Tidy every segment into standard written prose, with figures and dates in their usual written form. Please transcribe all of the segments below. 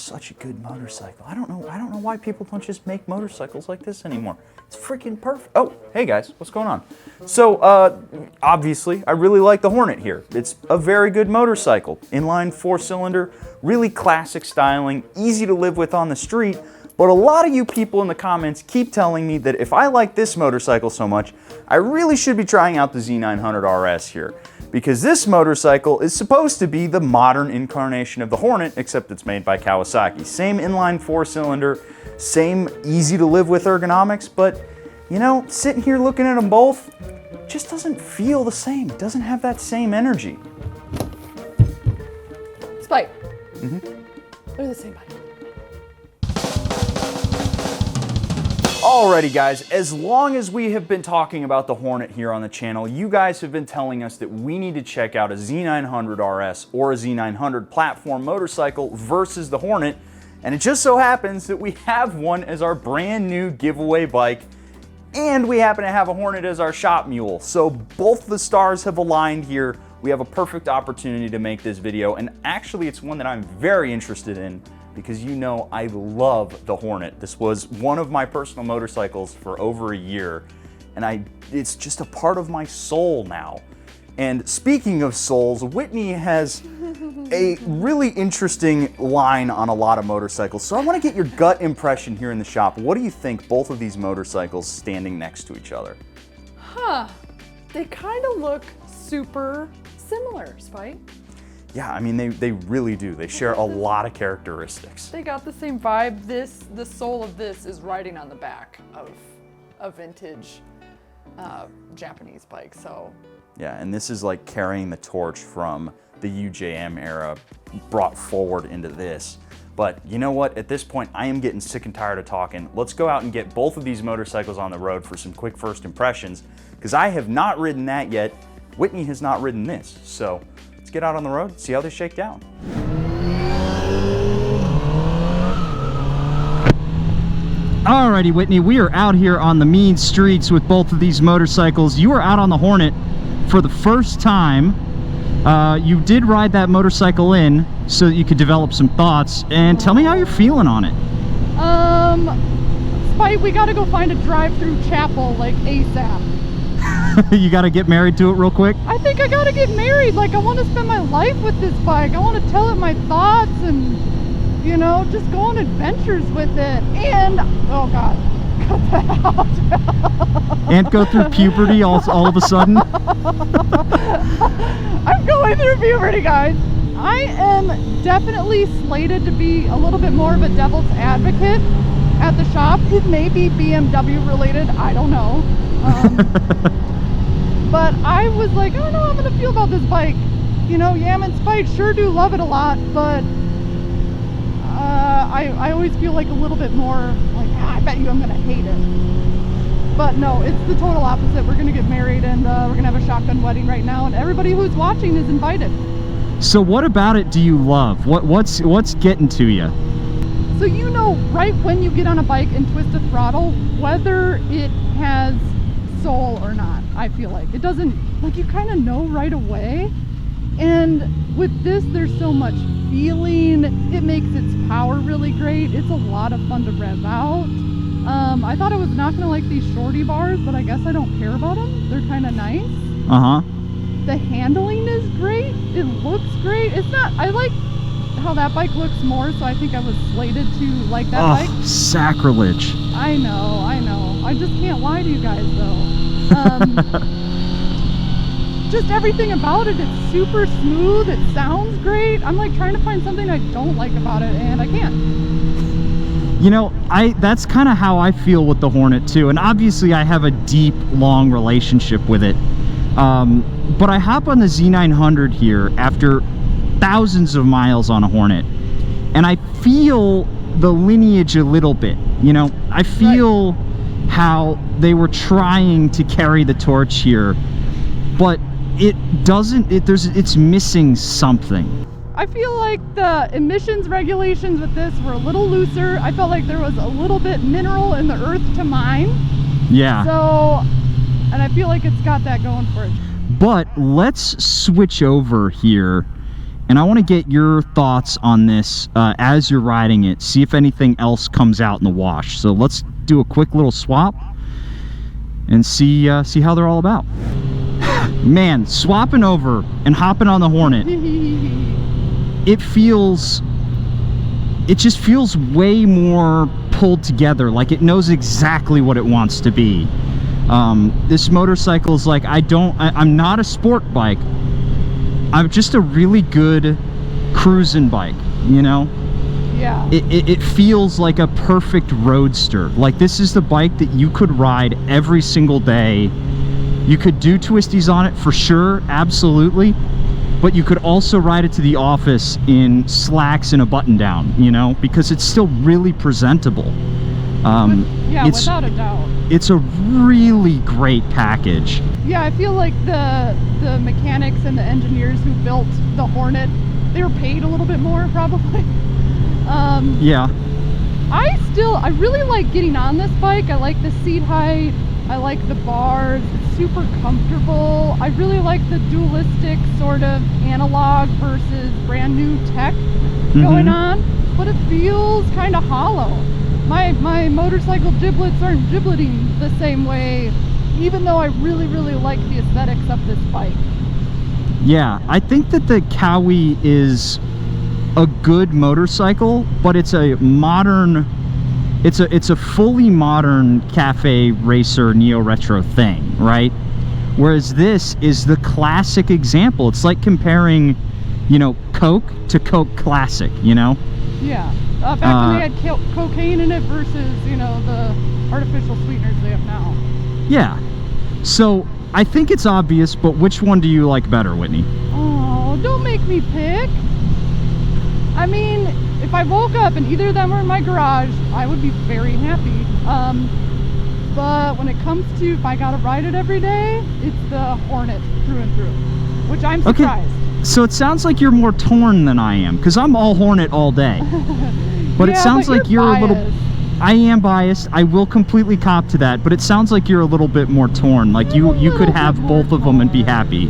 such a good motorcycle. I don't know why people don't just make motorcycles like this anymore. It's freaking perfect. Oh, hey guys, what's going on? So, obviously, I really like the Hornet here. It's a very good motorcycle. Inline 4-cylinder, really classic styling, easy to live with on the street. But a lot of you people in the comments keep telling me that if I like this motorcycle so much, I really should be trying out the Z900RS here. Because this motorcycle is supposed to be the modern incarnation of the Hornet, except it's made by Kawasaki. Same inline 4-cylinder, same easy to live with ergonomics, but you know, sitting here looking at them both, just doesn't feel the same. It doesn't have that same energy. Spike. They're the same bike. Alrighty guys, as long as we have been talking about the Hornet here on the channel, you guys have been telling us that we need to check out a Z900RS or a Z900 platform motorcycle versus the Hornet, and it just so happens that we have one as our brand new giveaway bike, and we happen to have a Hornet as our shop mule. So both the stars have aligned here. We have a perfect opportunity to make this video, and actually it's one that I'm very interested in, because you know I love the Hornet. This was one of my personal motorcycles for over a year, and it's just a part of my soul now. And speaking of souls, Whitney has a really interesting line on a lot of motorcycles. So I want to get your gut impression here in the shop. What do you think both of these motorcycles standing next to each other? Huh, they kind of look super similar, Spike. Yeah, I mean, they really do. They share a lot of characteristics. They got the same vibe. The soul of this is riding on the back of a vintage Japanese bike, so. Yeah, and this is like carrying the torch from the UJM era brought forward into this. But you know what? At this point, I am getting sick and tired of talking. Let's go out and get both of these motorcycles on the road for some quick first impressions, because I have not ridden that yet. Whitney has not ridden this, so let's get out on the road and see how they shake down. Alrighty, Whitney, we are out here on the mean streets with both of these motorcycles. You are out on the Hornet for the first time. You did ride that motorcycle in so that you could develop some thoughts, and tell me how you're feeling on it. Spike, we gotta go find a drive-through chapel like ASAP. You gotta get married to it real quick? I think I gotta get married. Like, I want to spend my life with this bike. I want to tell it my thoughts and, you know, just go on adventures with it. And, oh God, cut that out. And go through puberty all of a sudden? I'm going through puberty, guys. I am definitely slated to be a little bit more of a devil's advocate at the shop. It may be BMW related, I don't know. But I was like, I don't know how I'm gonna feel about this bike. You know, Yam and Spike sure do love it a lot, but I always feel like a little bit more like, I bet you I'm gonna hate it. But no, it's the total opposite. We're gonna get married, and we're gonna have a shotgun wedding right now, and everybody who's watching is invited. So what about it do you love? What's getting to you? So you know, right when you get on a bike and twist a throttle, whether it has soul or not, I feel like it doesn't, like, you kind of know right away. And with this, there's so much feeling. It makes its power really great. It's a lot of fun to rev out. I thought I was not gonna like these shorty bars, but I guess I don't care about them. They're kind of nice. The handling is great. It looks great. It's not, I like how that bike looks more, so I think I was slated to like that bike. Sacrilege. I know. I just can't lie to you guys though. Just everything about it, it's super smooth, it sounds great. I'm like trying to find something I don't like about it, and I can't. You know, that's kind of how I feel with the Hornet too, and obviously I have a deep, long relationship with it. But I hop on the Z900 here after thousands of miles on a Hornet, and I feel the lineage a little bit. You know, I feel how they were trying to carry the torch here, but it's missing something. I feel like the emissions regulations with this were a little looser. I felt like there was a little bit mineral in the earth to mine. Yeah. So, and I feel like it's got that going for it. But let's switch over here and I want to get your thoughts on this as you're riding it. See if anything else comes out in the wash. So let's do a quick little swap and see how they're all about. Man, swapping over and hopping on the Hornet, it just feels way more pulled together, like it knows exactly what it wants to be. This motorcycle is like, I'm not a sport bike, I'm just a really good cruising bike, you know? Yeah. It feels like a perfect roadster. Like, this is the bike that you could ride every single day. You could do twisties on it for sure, absolutely, but you could also ride it to the office in slacks and a button down, you know, because it's still really presentable. Yeah, without a doubt. It's a really great package. Yeah, I feel like the mechanics and the engineers who built the Hornet, they were paid a little bit more, probably. Yeah. I really like getting on this bike. I like the seat height. I like the bars. It's super comfortable. I really like the dualistic sort of analog versus brand new tech going on, but it feels kind of hollow. My motorcycle giblets aren't gibleting the same way, even though I really, really like the aesthetics of this bike. Yeah, I think that the Kawi is a good motorcycle, but it's a modern, it's a fully modern cafe racer neo retro thing, right? Whereas this is the classic example. It's like comparing, you know, Coke to Coke Classic, you know? Yeah. Back when they had cocaine in it versus, you know, the artificial sweeteners they have now. Yeah. So I think it's obvious, but which one do you like better, Whitney? Oh, don't make me pick. I mean, if I woke up and either of them were in my garage, I would be very happy. But when it comes to if I gotta ride it every day, it's the Hornet through and through, which I'm surprised. Okay. So it sounds like you're more torn than I am, because I'm all Hornet all day. But yeah, it sounds like you're biased. a little... I am biased. I will completely cop to that, but it sounds like you're a little bit more torn. Like you could have both of them and be happy.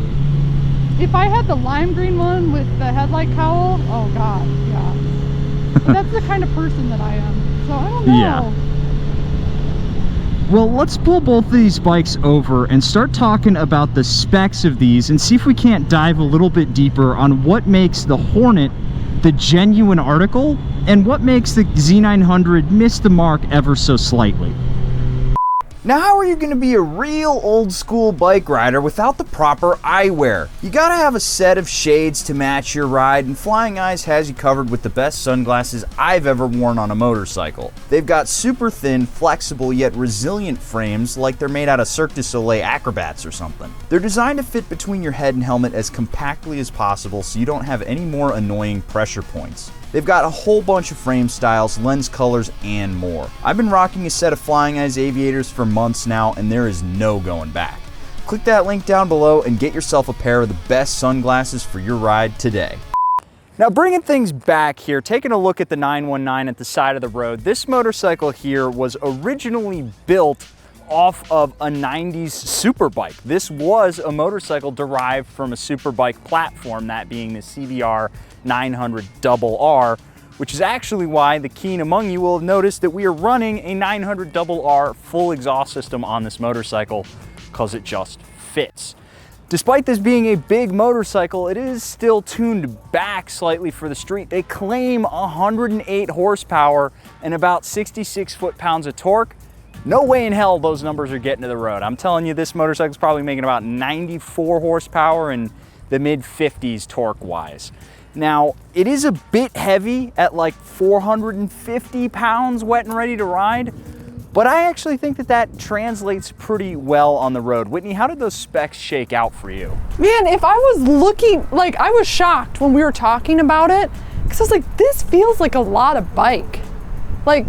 If I had the lime green one with the headlight cowl, oh god, yeah. But that's the kind of person that I am, so I don't know. Yeah. Well, let's pull both of these bikes over and start talking about the specs of these and see if we can't dive a little bit deeper on what makes the Hornet the genuine article and what makes the Z900 miss the mark ever so slightly. Now, how are you going to be a real old school bike rider without the proper eyewear? You gotta have a set of shades to match your ride, and Flying Eyes has you covered with the best sunglasses I've ever worn on a motorcycle. They've got super thin, flexible, yet resilient frames like they're made out of Cirque du Soleil acrobats or something. They're designed to fit between your head and helmet as compactly as possible so you don't have any more annoying pressure points. They've got a whole bunch of frame styles, lens colors, and more. I've been rocking a set of Flying Eyes aviators for months now, and there is no going back. Click that link down below and get yourself a pair of the best sunglasses for your ride today. Now, bringing things back here, taking a look at the 919 at the side of the road, this motorcycle here was originally built off of a 90s superbike. This was a motorcycle derived from a superbike platform, that being the CBR 900RR, which is actually why the keen among you will have noticed that we are running a 900RR full exhaust system on this motorcycle, because it just fits. Despite this being a big motorcycle, it is still tuned back slightly for the street. They claim 108 horsepower and about 66 foot-pounds of torque. No way in hell those numbers are getting to the road. I'm telling you, this motorcycle is probably making about 94 horsepower and the mid-50s torque-wise. Now, it is a bit heavy at like 450 pounds wet and ready to ride, but I actually think that that translates pretty well on the road. Whitney, how did those specs shake out for you? Man, if I was looking, like, I was shocked when we were talking about it, because I was like, this feels like a lot of bike. Like,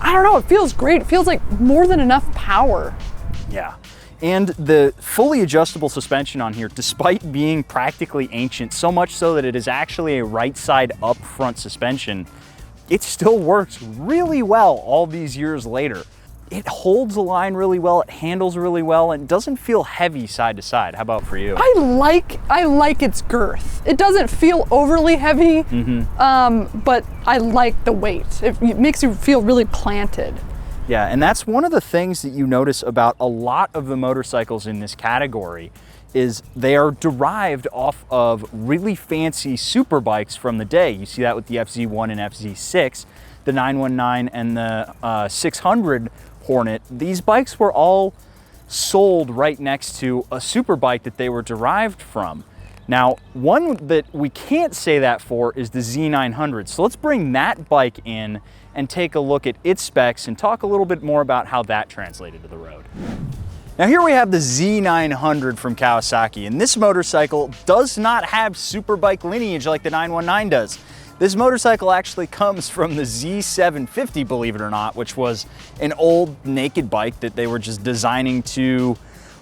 I don't know, it feels great. It feels like more than enough power. Yeah. And the fully adjustable suspension on here, despite being practically ancient, so much so that it is actually a right side up front suspension, it still works really well all these years later. it holds the line really well, it handles really well, and doesn't feel heavy side to side. How about for you? I like its girth. It doesn't feel overly heavy, but I like the weight. It makes you feel really planted. Yeah, and that's one of the things that you notice about a lot of the motorcycles in this category is they are derived off of really fancy super bikes from the day. You see that with the FZ1 and FZ6, the 919 and the 600 Hornet. These bikes were all sold right next to a super bike that they were derived from. Now, one that we can't say that for is the Z900. So let's bring that bike in and take a look at its specs and talk a little bit more about how that translated to the road. Now here we have the Z900 from Kawasaki, and this motorcycle does not have superbike lineage like the 919 does. This motorcycle actually comes from the Z750, believe it or not, which was an old naked bike that they were just designing to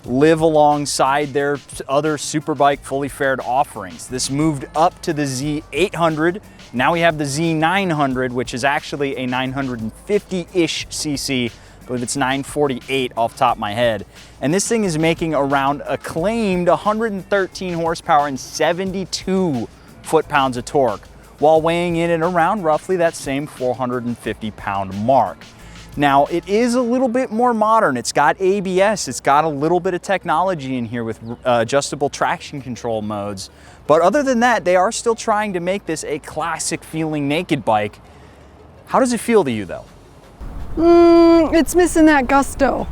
live alongside their other superbike fully fared offerings. This moved up to the Z800. Now we have the Z900, which is actually a 950-ish cc. I believe it's 948 off the top of my head. And this thing is making around a claimed 113 horsepower and 72 foot-pounds of torque, while weighing in at around roughly that same 450 pound mark. Now, it is a little bit more modern. It's got ABS, it's got a little bit of technology in here with adjustable traction control modes. But other than that, they are still trying to make this a classic feeling naked bike. How does it feel to you though? It's missing that gusto.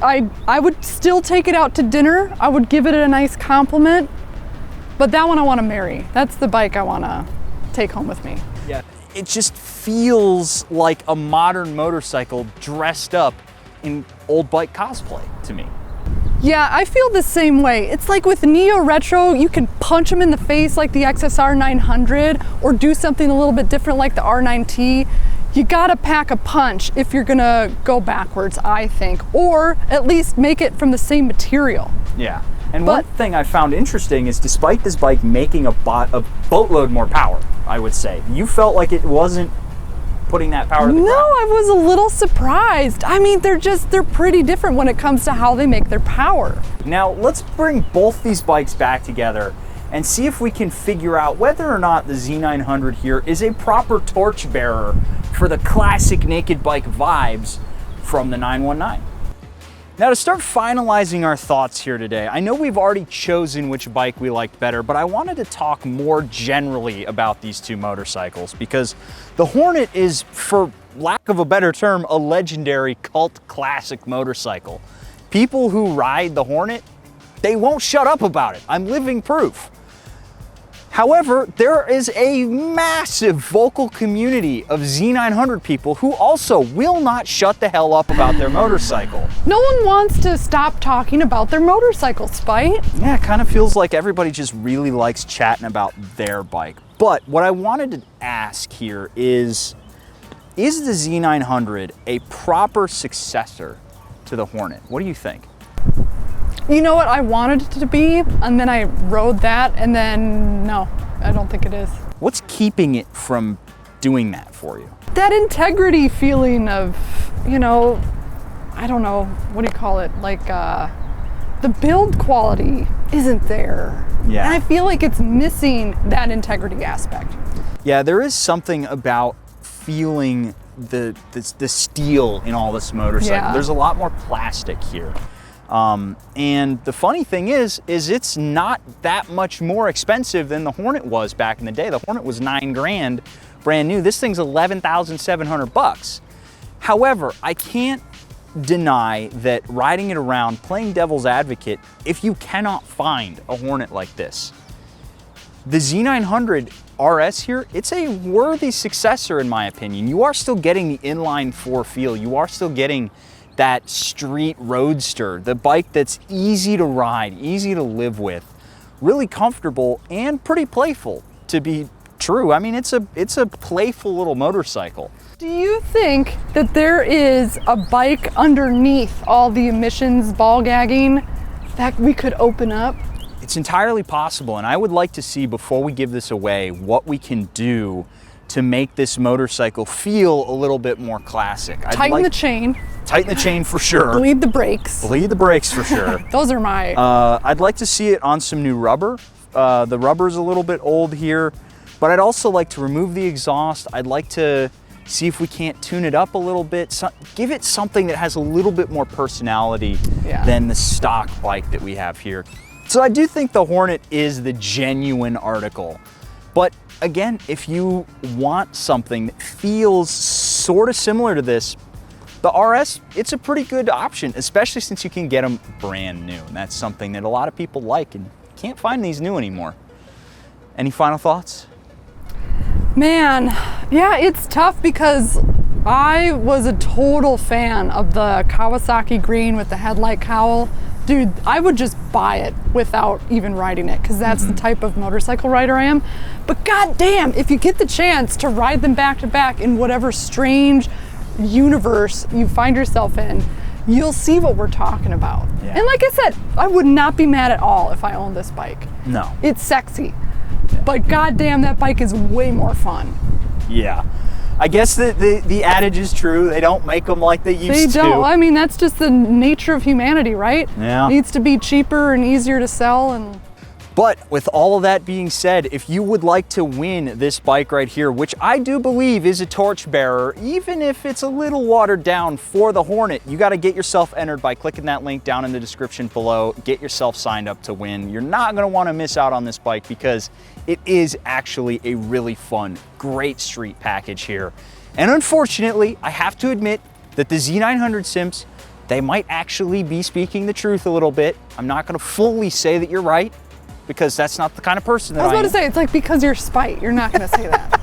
I would still take it out to dinner. I would give it a nice compliment, but that one I want to marry. That's the bike I want to take home with me. Yeah, it just feels like a modern motorcycle dressed up in old bike cosplay to me. Yeah, I feel the same way. It's like with Neo Retro, you can punch them in the face like the XSR 900 or do something a little bit different like the R9T. You gotta pack a punch if you're gonna go backwards, I think, or at least make it from the same material. Yeah, and one thing I found interesting is despite this bike making a boatload more power, I would say, you felt like it wasn't putting that power to the ground. No, I was a little surprised. I mean, they're pretty different when it comes to how they make their power. Now, let's bring both these bikes back together and see if we can figure out whether or not the Z900 here is a proper torchbearer for the classic naked bike vibes from the 919. Now, to start finalizing our thoughts here today, I know we've already chosen which bike we liked better, but I wanted to talk more generally about these two motorcycles because the Hornet is, for lack of a better term, a legendary cult classic motorcycle. People who ride the Hornet, they won't shut up about it. I'm living proof. However, there is a massive vocal community of Z900 people who also will not shut the hell up about their motorcycle. No one wants to stop talking about their motorcycle, Spite. Yeah, it kind of feels like everybody just really likes chatting about their bike. But what I wanted to ask here is the Z900 a proper successor to the Hornet? What do you think? You know what, I wanted it to be, and then I rode that, and then no, I don't think it is. What's keeping it from doing that for you? That integrity feeling of, you know, I don't know, what do you call it? Like, the build quality isn't there. Yeah. And I feel like it's missing that integrity aspect. Yeah, there is something about feeling the steel in all this motorcycle. Yeah. There's a lot more plastic here. And the funny thing is it's not that much more expensive than the Hornet was back in the day. The Hornet was $9 grand, brand new. This thing's $11,700. However, I can't deny that riding it around, playing devil's advocate, if you cannot find a Hornet like this, the Z900RS here, it's a worthy successor in my opinion. You are still getting the inline 4 feel. You are still getting that street roadster, the bike that's easy to ride, easy to live with, really comfortable and pretty playful to be true. I mean, it's a playful little motorcycle. Do you think that there is a bike underneath all the emissions ball gagging that we could open up? It's entirely possible, and I would like to see, before we give this away, what we can do to make this motorcycle feel a little bit more classic. Tighten the chain. Tighten the chain for sure. Bleed the brakes. Bleed the brakes for sure. Those are my... I'd like to see it on some new rubber. The rubber's a little bit old here, but I'd also like to remove the exhaust. I'd like to see if we can't tune it up a little bit. Give it something that has a little bit more personality than the stock bike that we have here. So I do think the Hornet is the genuine article. But again, if you want something that feels sort of similar to this, the RS, it's a pretty good option, especially since you can get them brand new. And that's something that a lot of people like and can't find these new anymore. Any final thoughts? Man, yeah, it's tough because I was a total fan of the Kawasaki green with the headlight cowl. Dude, I would just buy it without even riding it because that's the type of motorcycle rider I am. But goddamn, if you get the chance to ride them back to back in whatever strange universe you find yourself in, you'll see what we're talking about. Yeah. And like I said, I would not be mad at all if I owned this bike. No. It's sexy. But goddamn, that bike is way more fun. Yeah. I guess the adage is true. They don't make them like they used to. They don't. I mean, that's just the nature of humanity, right? Yeah. It needs to be cheaper and easier to sell. And But with all of that being said, if you would like to win this bike right here, which I do believe is a torchbearer, even if it's a little watered down for the Hornet, you got to get yourself entered by clicking that link down in the description below. Get yourself signed up to win. You're not going to want to miss out on this bike because it is actually a really fun, great street package here. And unfortunately, I have to admit that the Z900 simps, they might actually be speaking the truth a little bit. I'm not going to fully say that you're right, because that's not the kind of person that I am. I was about to say, it's like because you're spite, you're not gonna say that.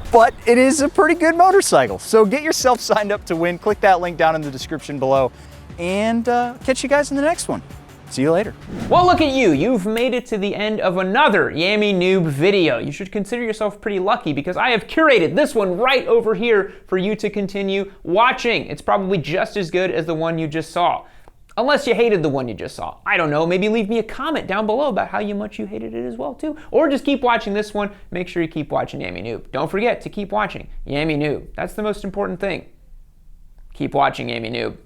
But it is a pretty good motorcycle. So get yourself signed up to win. Click that link down in the description below. And catch you guys in the next one. See you later. Well, look at you. You've made it to the end of another Yami Noob video. You should consider yourself pretty lucky because I have curated this one right over here for you to continue watching. It's probably just as good as the one you just saw. Unless you hated the one you just saw. I don't know, maybe leave me a comment down below about how much you hated it as well too. Or just keep watching this one. Make sure you keep watching Yami Noob. Don't forget to keep watching Yami Noob. That's the most important thing. Keep watching Yami Noob.